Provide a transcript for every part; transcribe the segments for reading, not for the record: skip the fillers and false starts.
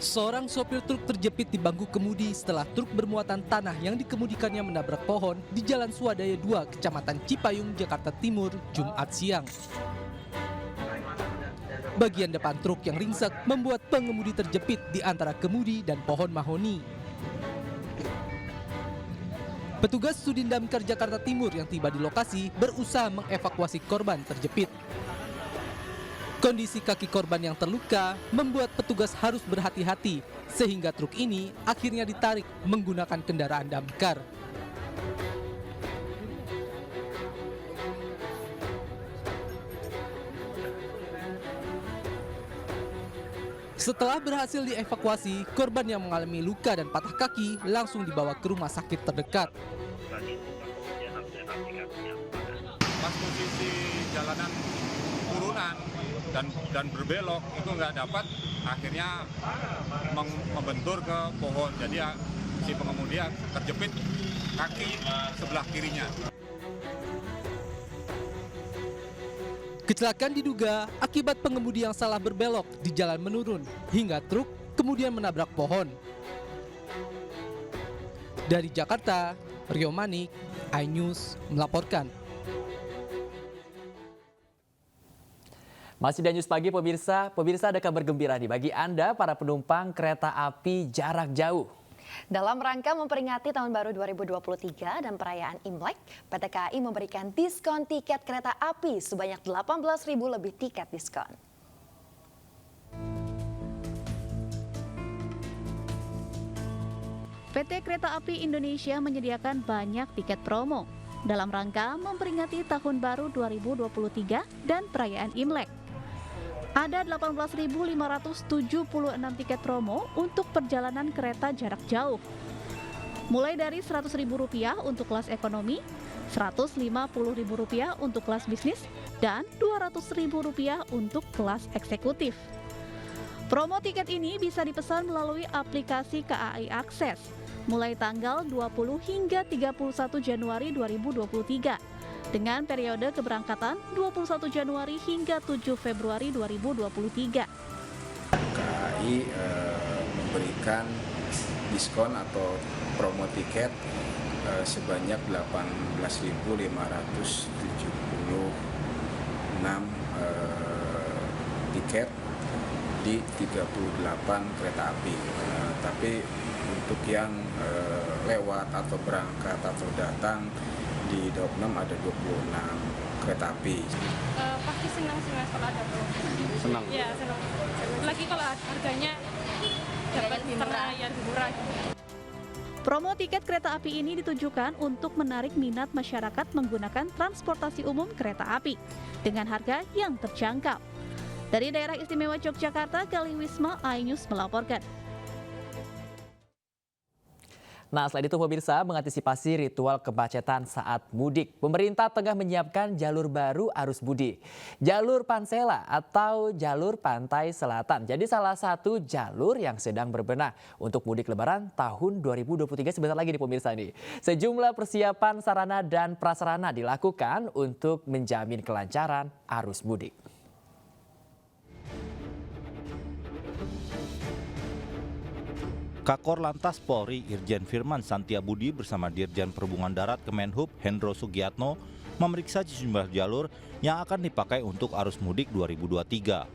Seorang sopir truk terjepit di bangku kemudi setelah truk bermuatan tanah yang dikemudikannya menabrak pohon di Jalan Swadaya 2, Kecamatan Cipayung, Jakarta Timur, Jumat siang. Bagian depan truk yang ringsek membuat pengemudi terjepit di antara kemudi dan pohon mahoni. Petugas Sudin Damkar Jakarta Timur yang tiba di lokasi berusaha mengevakuasi korban terjepit. Kondisi kaki korban yang terluka membuat petugas harus berhati-hati sehingga truk ini akhirnya ditarik menggunakan kendaraan damkar. Setelah berhasil dievakuasi, korban yang mengalami luka dan patah kaki langsung dibawa ke rumah sakit terdekat. Pas posisi jalanan turunan dan berbelok itu nggak dapat, akhirnya membentur ke pohon. Jadi ya, si pengemudi terjepit kaki sebelah kirinya. Kecelakaan diduga akibat pengemudi yang salah berbelok di jalan menurun hingga truk kemudian menabrak pohon. Dari Jakarta, Rio Manik, iNews melaporkan. Masih di News Pagi pemirsa ada kabar gembira nih bagi Anda para penumpang kereta api jarak jauh. Dalam rangka memperingati Tahun Baru 2023 dan perayaan Imlek, PT KAI memberikan diskon tiket kereta api sebanyak 18.000 lebih tiket diskon. PT Kereta Api Indonesia menyediakan banyak tiket promo dalam rangka memperingati Tahun Baru 2023 dan perayaan Imlek. Ada 18.576 tiket promo untuk perjalanan kereta jarak jauh. Mulai dari Rp100.000 untuk kelas ekonomi, Rp150.000 untuk kelas bisnis, dan Rp200.000 untuk kelas eksekutif. Promo tiket ini bisa dipesan melalui aplikasi KAI Akses mulai tanggal 20 hingga 31 Januari 2023. Dengan periode keberangkatan 21 Januari hingga 7 Februari 2023. KAI memberikan diskon atau promo tiket sebanyak 18.576 tiket di 38 kereta api. Tapi untuk yang lewat atau berangkat atau datang di Daup 6 ada 26 kereta api. Pasti senang sih mas kalau ada tuh. Senang? Iya senang. Lagi kalau harganya dapat murah. Promo tiket kereta api ini ditujukan untuk menarik minat masyarakat menggunakan transportasi umum kereta api dengan harga yang terjangkau. Dari Daerah Istimewa Yogyakarta, Gali Wisma, iNews melaporkan. Nah, selain itu pemirsa, mengantisipasi ritual kemacetan saat mudik, pemerintah tengah menyiapkan jalur baru arus mudik. Jalur Pansela atau jalur Pantai Selatan. Jadi salah satu jalur yang sedang berbenah untuk mudik lebaran tahun 2023 sebentar lagi nih pemirsa nih. Sejumlah persiapan sarana dan prasarana dilakukan untuk menjamin kelancaran arus mudik. Kakor Lantas Polri Irjen Firman Santiabudi bersama Dirjen Perhubungan Darat Kemenhub Hendro Sugiatno memeriksa sejumlah jalur yang akan dipakai untuk arus mudik 2023.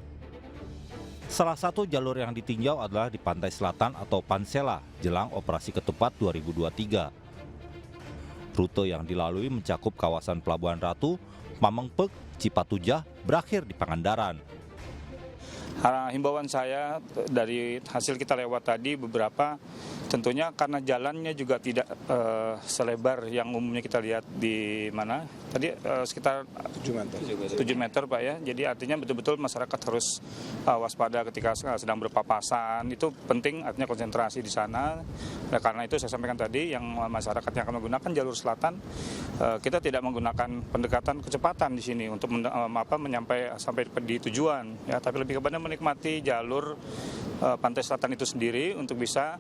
Salah satu jalur yang ditinjau adalah di Pantai Selatan atau Pansela jelang Operasi Ketupat 2023. Rute yang dilalui mencakup kawasan Pelabuhan Ratu, Mamengpek, Cipatujah, berakhir di Pangandaran. Himbauan saya dari hasil kita lewat tadi beberapa, tentunya karena jalannya juga tidak selebar yang umumnya kita lihat di mana tadi sekitar 7 meter Pak ya. Jadi artinya betul-betul masyarakat harus waspada ketika sedang berpapasan. Itu penting, artinya konsentrasi di sana. Nah, karena itu saya sampaikan tadi yang masyarakat yang akan menggunakan jalur selatan, kita tidak menggunakan pendekatan kecepatan di sini untuk sampai di tujuan ya, tapi lebih kepada menikmati jalur Pantai Selatan itu sendiri untuk bisa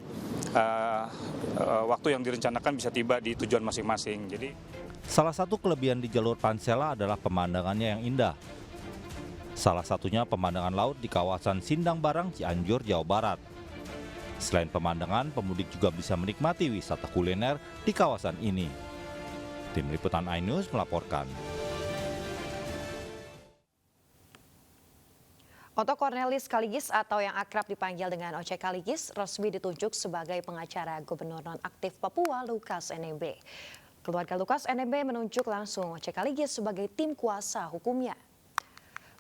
waktu yang direncanakan bisa tiba di tujuan masing-masing. Jadi salah satu kelebihan di jalur Pansela adalah pemandangannya yang indah. Salah satunya pemandangan laut di kawasan Sindang Barang, Cianjur, Jawa Barat. Selain pemandangan, pemudik juga bisa menikmati wisata kuliner di kawasan ini. Tim Liputan iNews melaporkan. Otto Cornelis Kaligis atau yang akrab dipanggil dengan Oce Kaligis resmi ditunjuk sebagai pengacara Gubernur nonaktif Papua Lukas NMB. Keluarga Lukas NMB menunjuk langsung Oce Kaligis sebagai tim kuasa hukumnya.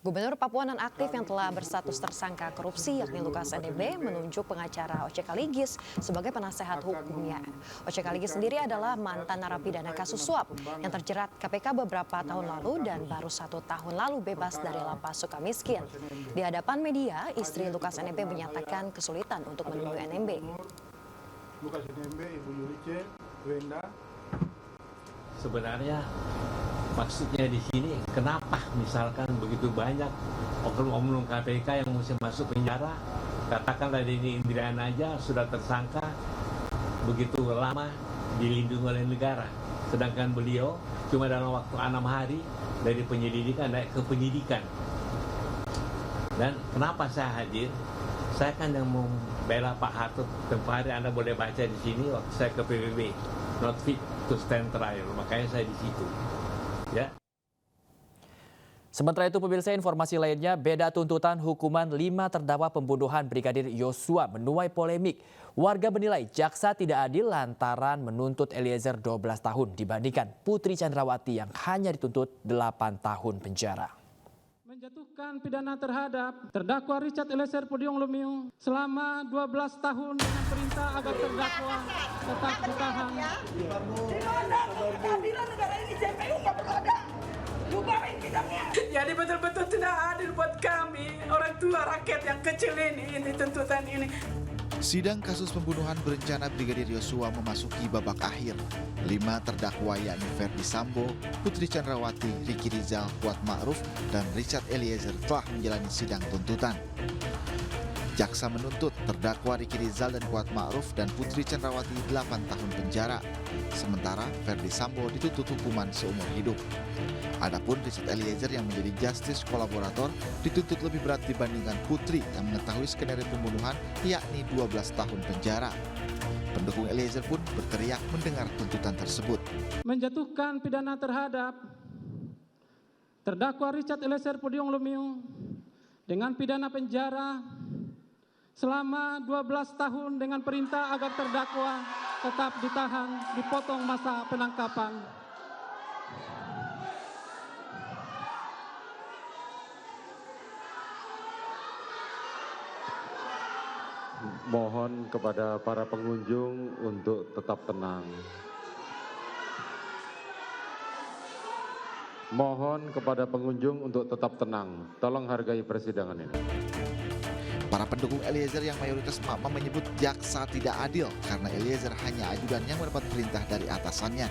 Gubernur Papua nonaktif yang telah berstatus tersangka korupsi yakni Lukas NMB menunjuk pengacara Oce Kaligis sebagai penasehat hukumnya. Oce Kaligis sendiri adalah mantan narapidana kasus suap yang terjerat KPK beberapa tahun lalu dan baru 1 tahun lalu bebas dari lapas Sukamiskin. Di hadapan media, istri Lukas NMB menyatakan kesulitan untuk menemui NMB. Lukas NMB, Ibu Yurice, Wenda. Sebenarnya maksudnya di sini kenapa misalkan begitu banyak oknum-oknum KPK yang mesti masuk penjara, katakanlah ini Indrian aja sudah tersangka begitu lama dilindungi oleh negara, sedangkan beliau cuma dalam waktu 6 hari dari penyelidikan naik ke penyidikan. Dan kenapa saya hadir? Saya kan yang membela Pak Hatut. Tempoh hari Anda boleh baca di sini waktu saya ke PBB, not fit to stand trial, makanya saya di situ. Ya. Sementara itu pemirsa, informasi lainnya, beda tuntutan hukuman 5 terdakwa pembunuhan Brigadir Yosua menuai polemik. Warga menilai jaksa tidak adil lantaran menuntut Eliezer 12 tahun dibandingkan Putri Chandrawati yang hanya dituntut 8 tahun penjara. Menjatuhkan pidana terhadap terdakwa Richard Eliezer Pudium Lumiu selama 12 tahun dengan perintah agar terdakwa tetap ditahan. Keadilan negara ini JPU nggak perlu ada. Bubarin bidangnya. Jadi betul-betul tidak adil buat kami, orang tua rakyat yang kecil ini tuntutan ini. Sidang kasus pembunuhan berencana Brigadir Yosua memasuki babak akhir. 5 terdakwa yakni Ferdi Sambo, Putri Chandrawati, Ricky Rizal, Kuat Ma'ruf, dan Richard Eliezer telah menjalani sidang tuntutan. Jaksa menuntut terdakwa Ricky Rizal dan Kuat Ma'ruf dan Putri Chandrawati 8 tahun penjara. Sementara Ferdi Sambo dituntut hukuman seumur hidup. Adapun Richard Eliezer yang menjadi justice kolaborator dituntut lebih berat dibandingkan Putri yang mengetahui skenario pembunuhan yakni 12 tahun penjara. Pendukung Eliezer pun berteriak mendengar tuntutan tersebut. Menjatuhkan pidana terhadap terdakwa Richard Eliezer Pudium Lumiu dengan pidana penjara selama 12 tahun dengan perintah agar terdakwa tetap ditahan, dipotong masa penangkapan. Mohon kepada para pengunjung untuk tetap tenang. Mohon kepada pengunjung untuk tetap tenang. Tolong hargai persidangan ini. Para pendukung Eliezer yang mayoritas emak-emak menyebut jaksa tidak adil karena Eliezer hanya ajudan yang mendapat perintah dari atasannya.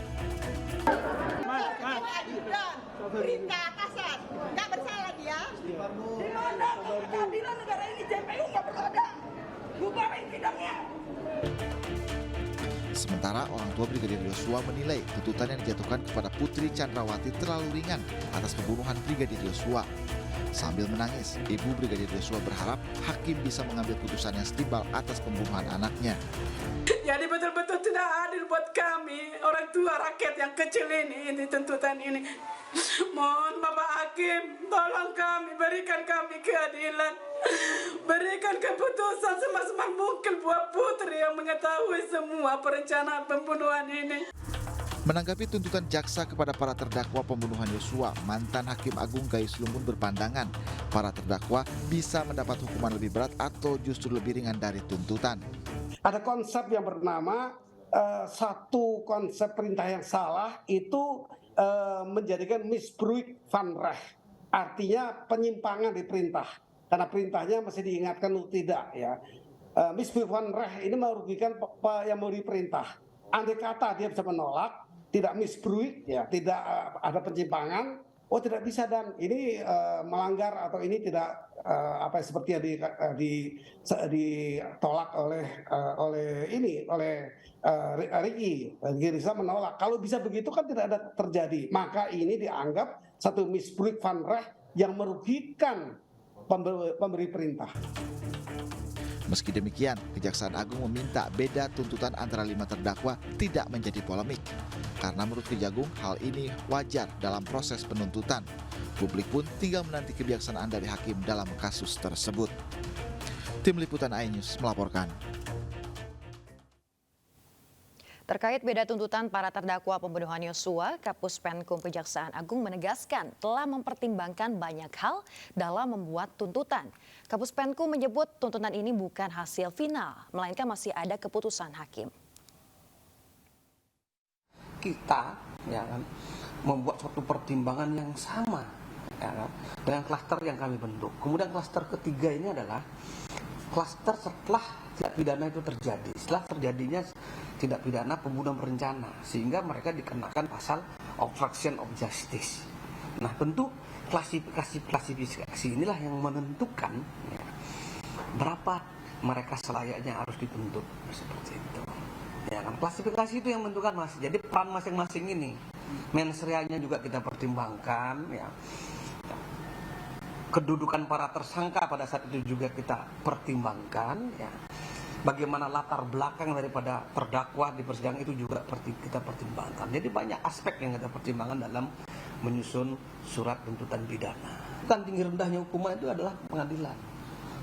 Perintah atasan, nggak bersalah dia. Di mana keadilan negara ini JPU nggak perlu ada. Bubarin bidangnya. Sementara orang tua Brigadir Yosua menilai tuntutan yang dijatuhkan kepada Putri Chandrawati terlalu ringan atas pembunuhan Brigadir Yosua. Sambil menangis, ibu Brigadir Yosua berharap hakim bisa mengambil putusan yang setimpal atas pembunuhan anaknya. Jadi betul-betul tidak adil buat kami, orang tua rakyat yang kecil ini tuntutan ini. Mohon Bapak Hakim, tolong kami, berikan kami keadilan. Berikan keputusan semaksimal mungkin buat Putri yang mengetahui semua perencanaan pembunuhan ini. Menanggapi tuntutan jaksa kepada para terdakwa pembunuhan Yosua, mantan Hakim Agung Gayus Lumbun berpandangan para terdakwa bisa mendapat hukuman lebih berat atau justru lebih ringan dari tuntutan. Ada konsep yang bernama satu konsep perintah yang salah itu menjadikan misbruik van recht, artinya penyimpangan di perintah karena perintahnya masih diingatkan untuk tidak ya. Misbruik van recht ini merugikan yang memberi perintah. Andai kata dia bisa menolak, tidak misbruik ya, tidak ada penyimpangan, oh tidak bisa dan ini melanggar atau ini tidak seperti yang ditolak oleh Ricky Rizal menolak. Kalau bisa begitu kan tidak ada terjadi. Maka ini dianggap satu misbruik van recht yang merugikan pemberi perintah. Meski demikian, Kejaksaan Agung meminta beda tuntutan antara 5 terdakwa tidak menjadi polemik. Karena menurut Kejagung, hal ini wajar dalam proses penuntutan. Publik pun tinggal menanti kebijaksanaan dari hakim dalam kasus tersebut. Tim Liputan iNews melaporkan. Terkait beda tuntutan para terdakwa pembunuhan Yosua, Kapus Penkum Kejaksaan Agung menegaskan telah mempertimbangkan banyak hal dalam membuat tuntutan. Kapus Penkum menyebut tuntutan ini bukan hasil final, melainkan masih ada keputusan hakim. Kita ya kan, membuat suatu pertimbangan yang sama ya kan, dengan klaster yang kami bentuk. Kemudian klaster ketiga ini adalah klaster setelah tindak pidana itu terjadi, setelah terjadinya tindak pidana pembunuhan berencana, sehingga mereka dikenakan pasal obstruction of justice. Nah, tentu klasifikasi inilah yang menentukan ya, berapa mereka selayaknya harus dituntut seperti itu. Ya kan, klasifikasi itu yang menentukan Mas. Jadi peran masing-masing ini, mensreanya juga kita pertimbangkan ya. Kedudukan para tersangka pada saat itu juga kita pertimbangkan ya. Bagaimana latar belakang daripada terdakwa di persidangan itu juga kita pertimbangkan. Jadi banyak aspek yang kita pertimbangkan dalam menyusun surat tuntutan pidana. Kan tinggi rendahnya hukuman itu adalah pengadilan.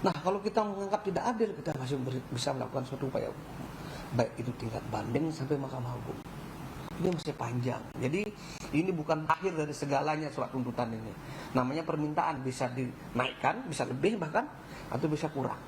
Nah, kalau kita menganggap tidak adil, kita masih bisa melakukan suatu upaya hukum. Baik itu tingkat banding sampai Mahkamah Agung. Ini masih panjang. Jadi ini bukan akhir dari segalanya surat tuntutan ini. Namanya permintaan, bisa dinaikkan, bisa lebih bahkan, atau bisa kurang.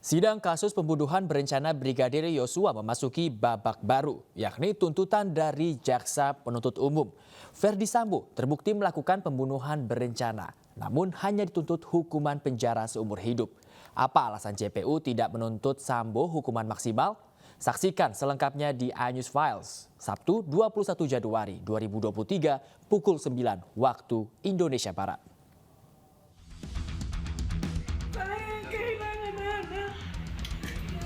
Sidang kasus pembunuhan berencana Brigadir Yosua memasuki babak baru, yakni tuntutan dari Jaksa Penuntut Umum. Ferdi Sambo terbukti melakukan pembunuhan berencana, namun hanya dituntut hukuman penjara seumur hidup. Apa alasan JPU tidak menuntut Sambo hukuman maksimal? Saksikan selengkapnya di iNews Files, Sabtu 21 Januari 2023 pukul 9 waktu Indonesia Barat. Saya kehilangan anak.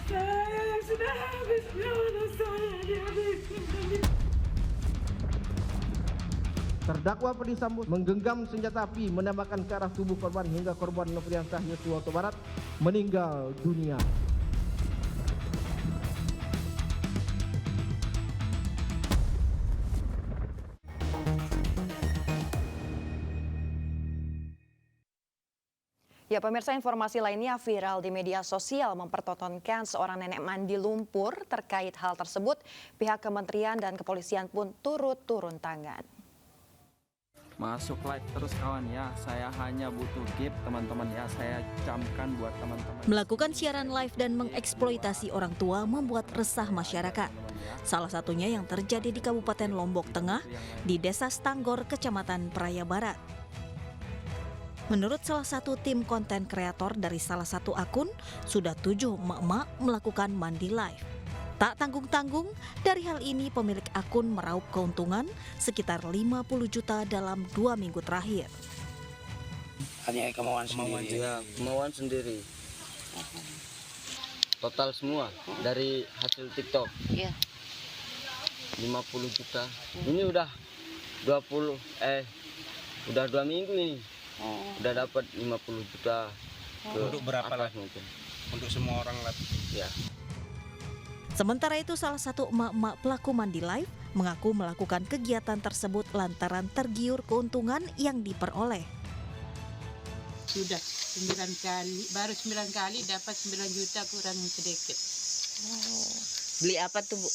Saya yang sudah habis nyawa saya dihabiskan. Terdakwa Ferdi Sambo menggenggam senjata api menembakkan ke arah tubuh korban hingga korban Nofriansah Yosua Huta Barat meninggal dunia. Ya, pemirsa, informasi lainnya viral di media sosial mempertontonkan seorang nenek mandi lumpur. Terkait hal tersebut, pihak kementerian dan kepolisian pun turut turun tangan. Masuk live terus kawan ya, saya hanya butuh gift teman-teman ya, saya camkan buat teman-teman. Melakukan siaran live dan mengeksploitasi orang tua membuat resah masyarakat. Salah satunya yang terjadi di Kabupaten Lombok Tengah, di Desa Stanggor, Kecamatan Praia Barat. Menurut salah satu tim konten kreator dari salah satu akun, sudah 7 emak-emak melakukan mandi live. Tak tanggung-tanggung, dari hal ini pemilik akun meraup keuntungan sekitar 50 juta dalam 2 minggu terakhir. Hanya kemauan sendiri. Ya, kemauan sendiri. Total semua dari hasil TikTok. Iya. 50 juta. Ini udah 2 minggu ini. Udah dapat 50 juta. Untuk berapa lah mungkin? Untuk semua orang lah. Ya. Sementara itu, salah satu emak-emak pelaku mandi live mengaku melakukan kegiatan tersebut lantaran tergiur keuntungan yang diperoleh. Sudah 9 kali, baru 9 kali dapat 9 juta kurang sedikit. Beli apa tuh, Bu?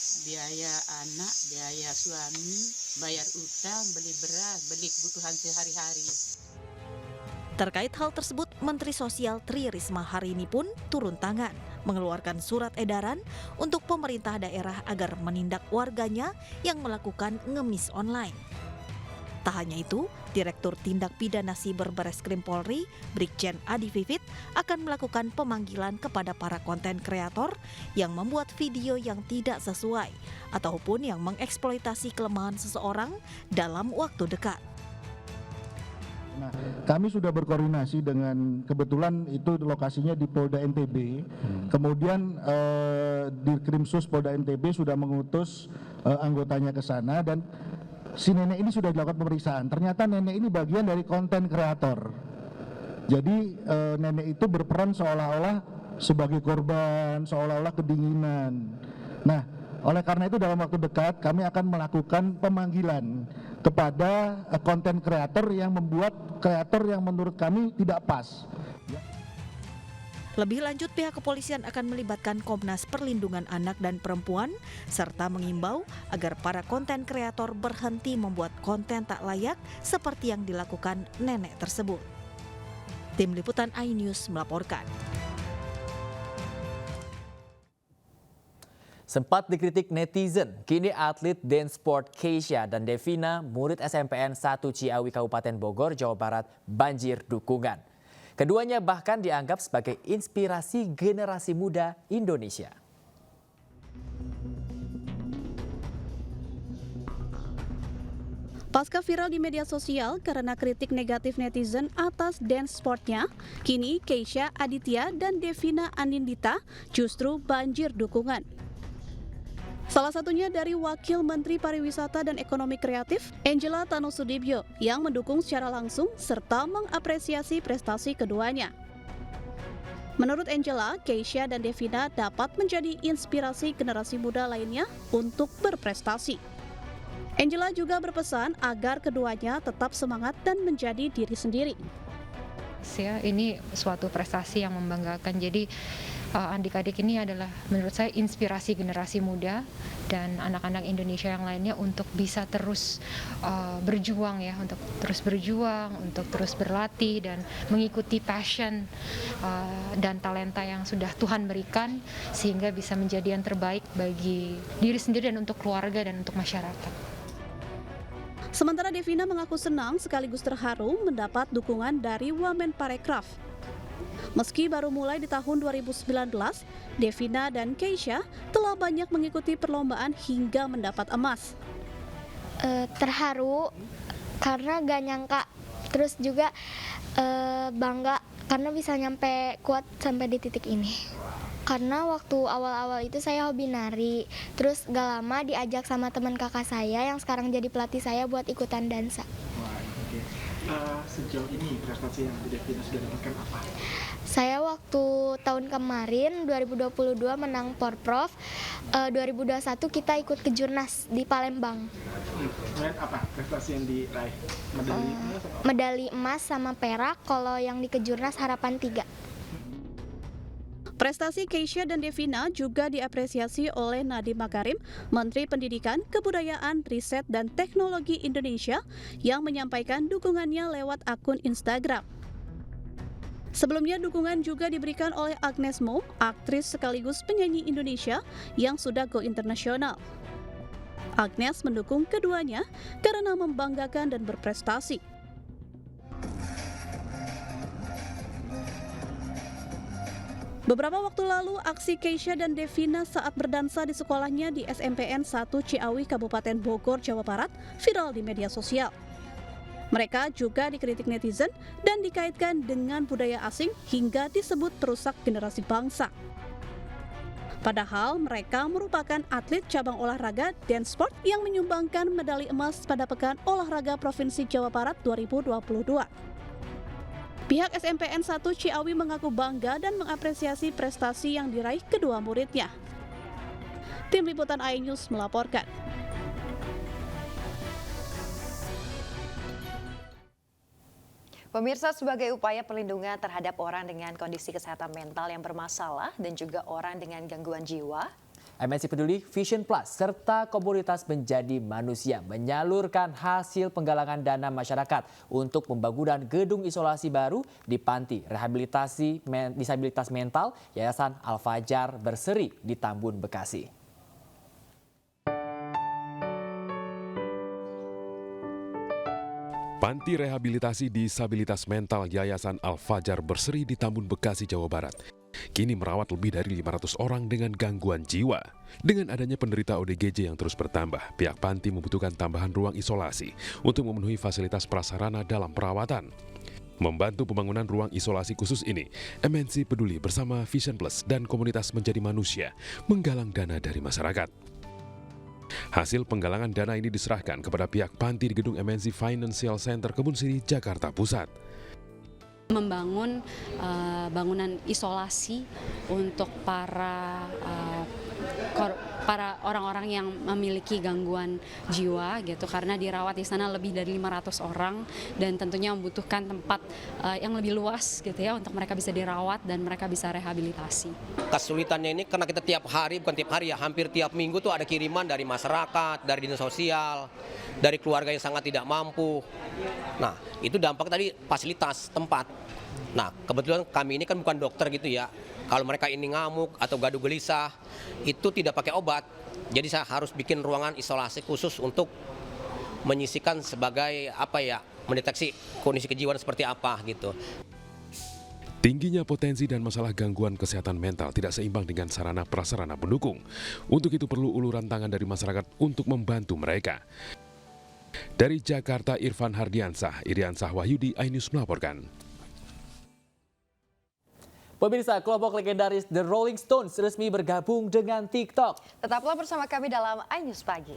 Biaya anak, biaya suami, bayar utang, beli beras, beli kebutuhan sehari-hari. Terkait hal tersebut, Menteri Sosial Tri Risma hari ini pun turun tangan, mengeluarkan surat edaran untuk pemerintah daerah agar menindak warganya yang melakukan ngemis online. Tak hanya itu, Direktur Tindak Pidana Siber Bareskrim Polri, Brigjen Adi Vivit, akan melakukan pemanggilan kepada para konten kreator yang membuat video yang tidak sesuai ataupun yang mengeksploitasi kelemahan seseorang dalam waktu dekat. Nah, kami sudah berkoordinasi dengan, kebetulan itu lokasinya di Polda NTB. Kemudian di Krimsus Polda NTB sudah mengutus anggotanya ke sana dan si nenek ini sudah dilakukan pemeriksaan. Ternyata nenek ini bagian dari konten kreator. Jadi nenek itu berperan seolah-olah sebagai korban, seolah-olah kedinginan. Nah, oleh karena itu dalam waktu dekat kami akan melakukan pemanggilan kepada konten kreator yang membuat kreator yang menurut kami tidak pas. Lebih lanjut, pihak kepolisian akan melibatkan Komnas Perlindungan Anak dan Perempuan serta mengimbau agar para konten kreator berhenti membuat konten tak layak seperti yang dilakukan nenek tersebut. Tim Liputan iNews melaporkan. Sempat dikritik netizen, kini atlet dance sport Keisha dan Devina, murid SMPN 1 Ciawi Kabupaten Bogor, Jawa Barat, banjir dukungan. Keduanya bahkan dianggap sebagai inspirasi generasi muda Indonesia. Pasca viral di media sosial karena kritik negatif netizen atas dance sportnya, kini Keisha Aditya dan Devina Anindita justru banjir dukungan. Salah satunya dari Wakil Menteri Pariwisata dan Ekonomi Kreatif, Angela Tanusudibyo, yang mendukung secara langsung serta mengapresiasi prestasi keduanya. Menurut Angela, Keisha dan Devina dapat menjadi inspirasi generasi muda lainnya untuk berprestasi. Angela juga berpesan agar keduanya tetap semangat dan menjadi diri sendiri. Ini suatu prestasi yang membanggakan. Jadi adik-adik ini adalah menurut saya inspirasi generasi muda dan anak-anak Indonesia yang lainnya untuk bisa terus berjuang ya, untuk terus berjuang, untuk terus berlatih dan mengikuti passion dan talenta yang sudah Tuhan berikan sehingga bisa menjadi yang terbaik bagi diri sendiri dan untuk keluarga dan untuk masyarakat. Sementara Devina mengaku senang sekaligus terharu mendapat dukungan dari Wamen Parekraf. Meski baru mulai di tahun 2019, Devina dan Keisha telah banyak mengikuti perlombaan hingga mendapat emas. Terharu karena gak nyangka, terus juga bangga karena bisa nyampe kuat sampai di titik ini. Karena waktu awal-awal itu saya hobi nari, terus gak lama diajak sama teman kakak saya yang sekarang jadi pelatih saya buat ikutan dansa. Wah, oke. Sejauh ini prestasi yang Devina sudah dapatkan apa? Saya waktu tahun kemarin 2022 menang Porprov, 2021 kita ikut ke Jurnas di Palembang. Apa prestasi yang diraih? Medali emas sama perak, kalau yang di Kejurnas harapan 3. Prestasi Keisha dan Devina juga diapresiasi oleh Nadiem Makarim, Menteri Pendidikan, Kebudayaan, Riset, dan Teknologi Indonesia yang menyampaikan dukungannya lewat akun Instagram. Sebelumnya dukungan juga diberikan oleh Agnes Mo, aktris sekaligus penyanyi Indonesia yang sudah go internasional. Agnes mendukung keduanya karena membanggakan dan berprestasi. Beberapa waktu lalu, aksi Keisha dan Devina saat berdansa di sekolahnya di SMPN 1 Ciawi, Kabupaten Bogor, Jawa Barat, viral di media sosial. Mereka juga dikritik netizen dan dikaitkan dengan budaya asing hingga disebut perusak generasi bangsa. Padahal mereka merupakan atlet cabang olahraga dance sport yang menyumbangkan medali emas pada Pekan Olahraga Provinsi Jawa Barat 2022. Pihak SMPN 1 Ciawi mengaku bangga dan mengapresiasi prestasi yang diraih kedua muridnya. Tim Liputan iNews melaporkan. Pemirsa, sebagai upaya perlindungan terhadap orang dengan kondisi kesehatan mental yang bermasalah dan juga orang dengan gangguan jiwa, MNC Peduli Vision Plus serta komunitas Menjadi Manusia menyalurkan hasil penggalangan dana masyarakat untuk pembangunan gedung isolasi baru di Panti Rehabilitasi Disabilitas Mental Yayasan Al-Fajar Berseri di Tambun, Bekasi. Panti Rehabilitasi Disabilitas Mental Yayasan Al-Fajar Berseri di Tambun, Bekasi, Jawa Barat kini merawat lebih dari 500 orang dengan gangguan jiwa. Dengan adanya penderita ODGJ yang terus bertambah, pihak panti membutuhkan tambahan ruang isolasi untuk memenuhi fasilitas prasarana dalam perawatan. Membantu pembangunan ruang isolasi khusus ini, MNC Peduli bersama Vision Plus dan komunitas Menjadi Manusia menggalang dana dari masyarakat. Hasil penggalangan dana ini diserahkan kepada pihak panti di gedung MNC Financial Center Kebun Siri, Jakarta Pusat. membangun bangunan isolasi untuk para orang-orang yang memiliki gangguan jiwa gitu, karena dirawat di sana lebih dari 500 orang dan tentunya membutuhkan tempat yang lebih luas gitu ya untuk mereka bisa dirawat dan mereka bisa rehabilitasi. Kesulitannya ini karena kita tiap hari, bukan tiap hari ya, hampir tiap minggu tuh ada kiriman dari masyarakat, dari dinas sosial, dari keluarga yang sangat tidak mampu. Nah, itu dampak tadi fasilitas tempat. Nah, kebetulan kami ini kan bukan dokter gitu ya. Kalau mereka ini ngamuk atau gaduh gelisah, itu tidak pakai obat. Jadi saya harus bikin ruangan isolasi khusus untuk menyisikan sebagai mendeteksi kondisi kejiwaan seperti apa gitu. Tingginya potensi dan masalah gangguan kesehatan mental tidak seimbang dengan sarana prasarana pendukung. Untuk itu perlu uluran tangan dari masyarakat untuk membantu mereka. Dari Jakarta, Irfan Hardiansah, Iriansah Wahyudi, iNews melaporkan. Pemirsa, kelompok legendaris The Rolling Stones resmi bergabung dengan TikTok. Tetaplah bersama kami dalam iNews Pagi.